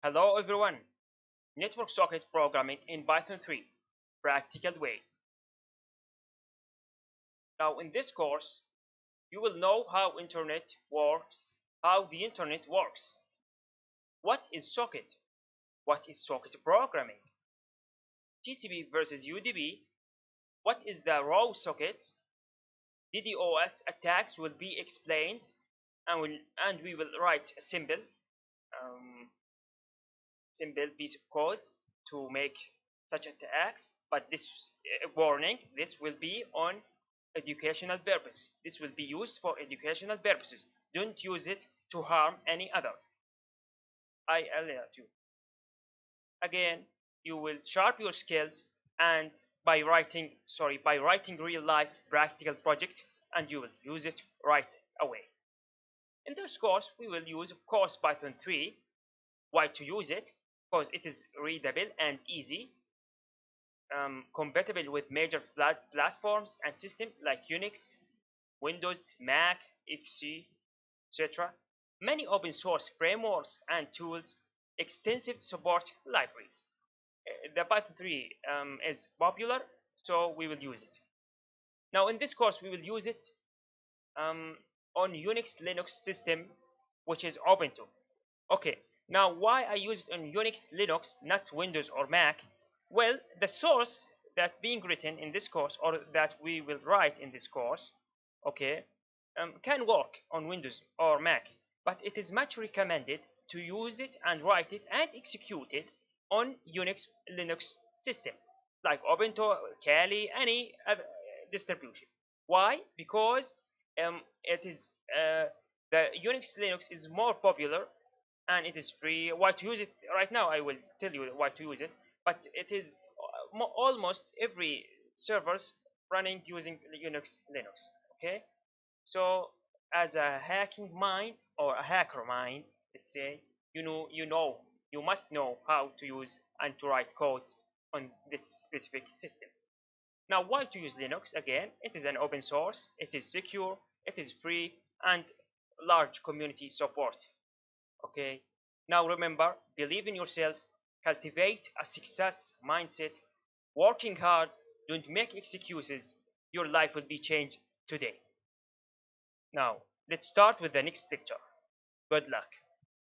Hello everyone. Network socket programming in Python 3 practical way. Now in this course, you will know how the internet works. What is socket? What is socket programming? TCP versus UDP. What is the raw sockets? DDoS attacks will be explained and we will write a um, simple piece of code to make such attacks. But this warning, this will be on educational purpose. This will be used for educational purposes. Don't use it to harm any other. I alert you. Again, you will sharp your skills and by writing real life practical project, and you will use it right away. In this course, we will use of course Python 3. Why to use it? Because it is readable and easy, compatible with major platforms and systems like Unix, Windows, Mac, XP, etc. Many open source frameworks and tools, extensive support libraries. The Python 3 is popular, so we will use it. Now in this course, we will use it um, on Unix Linux system, which is Ubuntu. Okay, now why I use it on Unix Linux, not Windows or Mac? Well, the source that being written in this course, or that we will write in this course, okay, can work on Windows or Mac, but it is much recommended to use it and write it and execute it on Unix Linux system like Ubuntu, Kali, any other distribution. Why? Because it is the Unix Linux is more popular and it is free. Why to use it right now? I will tell you why to use it. But it is almost every servers running using Linux. Okay, so as a hacking mind or a hacker mind, let's say, you must know how to use and to write codes on this specific system. Now, why to use Linux? Again, it is an open source, it is secure, it is free, and large community support. Okay, now remember, believe in yourself, cultivate a success mindset, working hard, don't make excuses. Your life will be changed today. Now, let's start with the next lecture. Good luck.